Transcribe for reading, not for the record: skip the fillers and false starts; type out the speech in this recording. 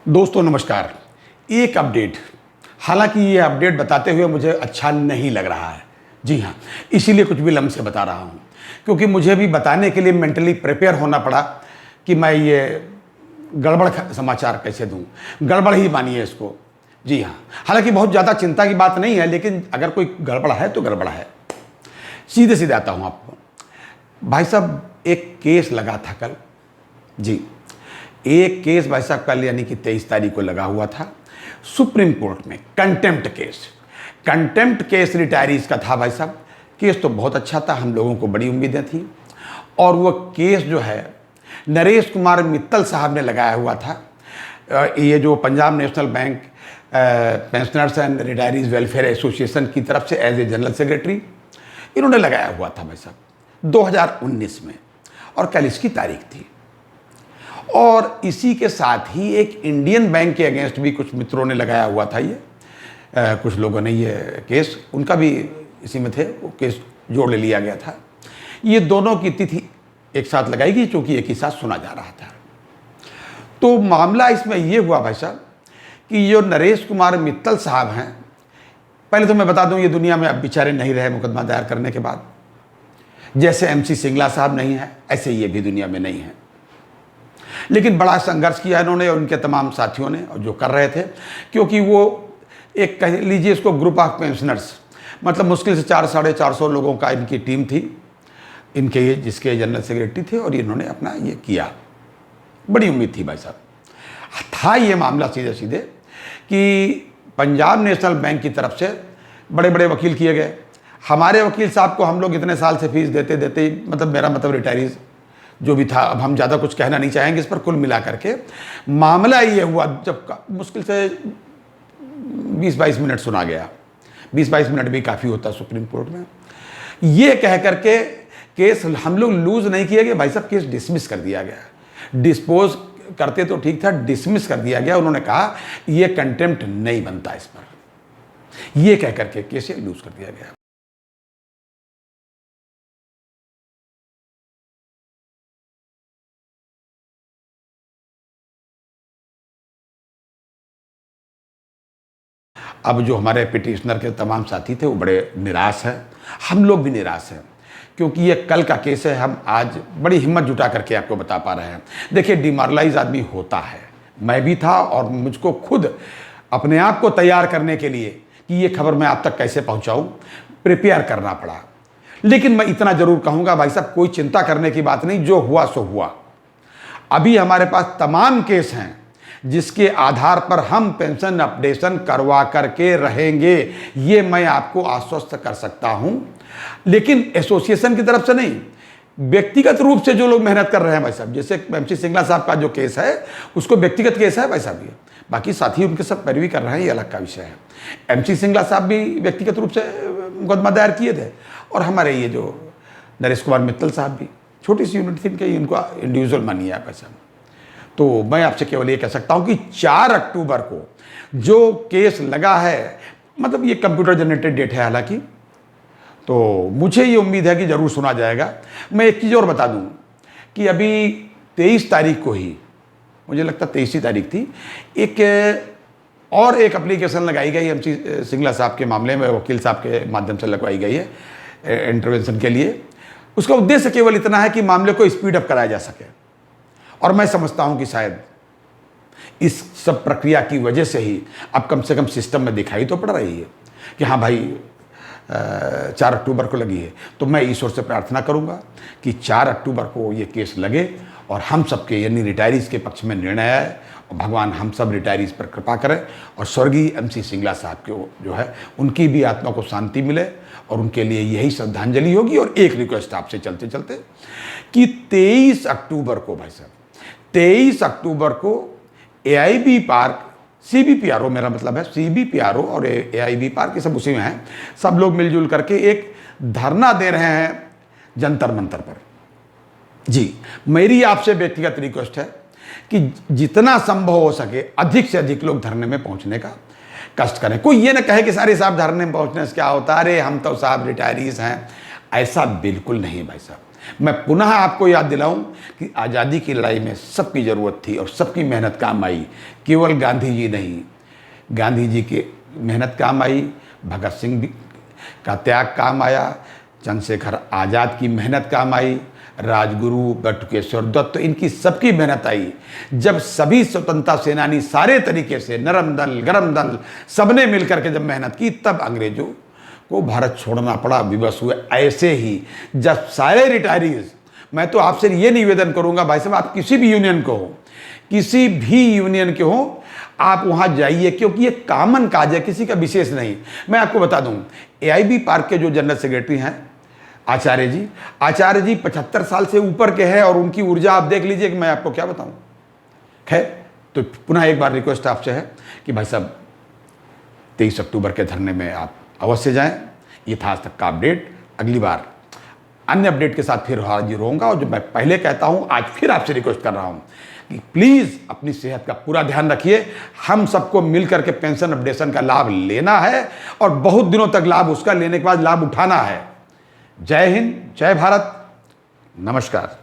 दोस्तों नमस्कार। एक अपडेट, हालांकि ये अपडेट बताते हुए मुझे अच्छा नहीं लग रहा है। जी हाँ, इसीलिए कुछ विलम्ब से बता रहा हूँ, क्योंकि मुझे भी बताने के लिए मेंटली प्रिपेयर होना पड़ा कि मैं ये गड़बड़ समाचार कैसे दूँ। गड़बड़ ही मानिए इसको। जी हाँ, हालांकि बहुत ज़्यादा चिंता की बात नहीं है, लेकिन अगर कोई गड़बड़ है तो गड़बड़ है। सीधे सीधे आता हूँ आपको। भाई साहब, एक केस लगा था कल। जी, एक केस भाई साहब कल यानी कि 23 तारीख को लगा हुआ था सुप्रीम कोर्ट में। कंटेम्प्ट केस रिटायरीज का था भाई साहब। केस तो बहुत अच्छा था, हम लोगों को बड़ी उम्मीदें थी। और वो केस जो है नरेश कुमार मित्तल साहब ने लगाया हुआ था। ये जो Punjab national bank pensioners and retirees welfare association की तरफ से एज ए जनरल सेक्रेटरी इन्होंने लगाया हुआ था भाई साहब 2019 में। और कल इसकी तारीख थी। और इसी के साथ ही एक इंडियन बैंक के अगेंस्ट भी कुछ मित्रों ने लगाया हुआ था। ये कुछ लोगों ने ये केस, उनका भी इसी में थे, वो केस जोड़ ले लिया गया था। ये दोनों की तिथि एक साथ लगाई गई, क्योंकि एक ही साथ सुना जा रहा था। तो मामला इसमें ये हुआ भाई साहब कि जो नरेश कुमार मित्तल साहब हैं, पहले तो मैं बता दूं ये दुनिया में अब बेचारे नहीं रहे मुकदमा दायर करने के बाद। जैसे MC सिंगला साहब नहीं है, ऐसे ये भी दुनिया में नहीं है। लेकिन बड़ा संघर्ष किया इन्होंने और उनके तमाम साथियों ने, और जो कर रहे थे, क्योंकि वो एक कह लीजिए इसको ग्रुप ऑफ पेंशनर्स, मतलब मुश्किल से 400-450 लोगों का इनकी टीम थी, इनके जिसके जनरल सेक्रेटरी थे, और इन्होंने अपना ये किया। बड़ी उम्मीद थी भाई साहब। था ये मामला सीधे सीधे कि पंजाब नेशनल बैंक की तरफ से बड़े बड़े वकील किए गए। हमारे वकील साहब को हम लोग इतने साल से फीस देते देते, मतलब मेरा मतलब रिटायरीज जो भी था, अब हम ज़्यादा कुछ कहना नहीं चाहेंगे इस पर। कुल मिला करके मामला ये हुआ, जब मुश्किल से 20-22 मिनट सुना गया। 20-22 मिनट भी काफ़ी होता सुप्रीम कोर्ट में। ये कह करके केस हम लोग लूज नहीं किए गए भाई साहब, केस डिसमिस कर दिया गया। डिस्पोज करते तो ठीक था, डिसमिस कर दिया गया। उन्होंने कहा ये कंटेम्प्ट नहीं बनता इस पर, ये कह करके केस लूज कर दिया गया। अब जो हमारे पिटिशनर के तमाम साथी थे वो बड़े निराश हैं, हम लोग भी निराश हैं, क्योंकि ये कल का केस है। हम आज बड़ी हिम्मत जुटा करके आपको बता पा रहे हैं। देखिए, डिमोरलाइज आदमी होता है, मैं भी था, और मुझको खुद अपने आप को तैयार करने के लिए कि ये खबर मैं आप तक कैसे पहुंचाऊं, प्रिपेयर करना पड़ा। लेकिन मैं इतना जरूर कहूंगा भाई साहब, कोई चिंता करने की बात नहीं, जो हुआ सो हुआ। अभी हमारे पास तमाम केस हैं जिसके आधार पर हम पेंशन अपडेशन करवा करके रहेंगे, ये मैं आपको आश्वस्त कर सकता हूं। लेकिन एसोसिएशन की तरफ से नहीं, व्यक्तिगत रूप से जो लोग मेहनत कर रहे हैं भाई साहब, जैसे MC सिंगला साहब का जो केस है उसको व्यक्तिगत केस है भाई साहब ये, बाकी साथी उनके सब पैरवी कर रहे हैं, ये अलग का विषय है। MC सिंगला साहब भी व्यक्तिगत रूप से मुकदमा दायर किए थे, और हमारे ये जो नरेश कुमार मित्तल साहब भी, छोटी सी यूनिट थी इनके, इनको इंडिविजुअल मानिए आप ऐसा। तो मैं आपसे केवल ये कह सकता हूं कि 4 अक्टूबर को जो केस लगा है, मतलब ये कंप्यूटर जनरेटेड डेट है हालांकि, तो मुझे ये उम्मीद है कि जरूर सुना जाएगा। मैं एक चीज़ और बता दूं कि अभी 23 तारीख को ही, मुझे लगता 23 तारीख थी, एक एप्लीकेशन लगाई गई MC सिंगला साहब के मामले में, वकील साहब के माध्यम से लगवाई गई है इंटरवेंशन के लिए। उसका उद्देश्य केवल इतना है कि मामले को स्पीड अप कराया जा सके। और मैं समझता हूं कि शायद इस सब प्रक्रिया की वजह से ही अब कम से कम सिस्टम में दिखाई तो पड़ रही है कि हाँ भाई 4 अक्टूबर को लगी है। तो मैं ईश्वर से प्रार्थना करूंगा कि 4 अक्टूबर को ये केस लगे और हम सबके यानी रिटायरीज के पक्ष में निर्णय आए, और भगवान हम सब रिटायरीज पर कृपा करें, और स्वर्गीय MC सिंगला साहब को जो है उनकी भी आत्मा को शांति मिले, और उनके लिए यही श्रद्धांजलि होगी। और एक रिक्वेस्ट आपसे चलते चलते कि 23 अक्टूबर को भाई साहब, 23 अक्टूबर को AIB पार्क, CBPRO मेरा मतलब है, CBPRO और AIB पार्क, ये सब उसी में हैं, सब लोग मिलजुल करके एक धरना दे रहे हैं जंतर मंतर पर। जी, मेरी आपसे व्यक्तिगत रिक्वेस्ट है कि जितना संभव हो सके अधिक से अधिक लोग धरने में पहुंचने का कष्ट करें। कोई ये ना कहे कि सारे साहब धरने में पहुंचने से क्या होता है, अरे हम तो साहब रिटायरीज हैं, ऐसा बिल्कुल नहीं भाई साहब। मैं पुनः आपको याद दिलाऊं कि आज़ादी की लड़ाई में सबकी ज़रूरत थी और सबकी मेहनत काम आई, केवल गांधी जी नहीं। गांधी जी की मेहनत काम आई, भगत सिंह का त्याग काम आया, चंद्रशेखर आज़ाद की मेहनत काम आई, राजगुरु, बटुकेश्वर दत्त, तो इनकी सबकी मेहनत आई। जब सभी स्वतंत्रता सेनानी सारे तरीके से, नरम दल, गरम दल, सबने मिलकर के जब मेहनत की, तब अंग्रेजों को भारत छोड़ना पड़ा, विवश हुए। ऐसे ही जब सारे रिटायरीज, मैं तो आपसे ये निवेदन करूंगा भाई साहब, आप किसी भी यूनियन को हो, किसी भी यूनियन के हो, आप वहां जाइए, क्योंकि ये कॉमन काज है, किसी का विशेष नहीं। मैं आपको बता दूं, AIB पार्क के जो जनरल सेक्रेटरी हैं आचार्य जी 75 साल से ऊपर के हैं और उनकी ऊर्जा आप देख लीजिए कि मैं आपको क्या बताऊं। खैर, तो पुनः एक बार रिक्वेस्ट आपसे है कि भाई साहब 23 अक्टूबर के धरने में आप अवश्य जाएं। ये था आज तक का अपडेट। अगली बार अन्य अपडेट के साथ फिर हाजिर होऊंगा, और जो मैं पहले कहता हूं, आज फिर आपसे रिक्वेस्ट कर रहा हूं कि प्लीज़ अपनी सेहत का पूरा ध्यान रखिए। हम सबको मिलकर के पेंशन अपडेशन का लाभ लेना है और बहुत दिनों तक लाभ उसका लेने के बाद लाभ उठाना है। जय हिंद, जय भारत, नमस्कार।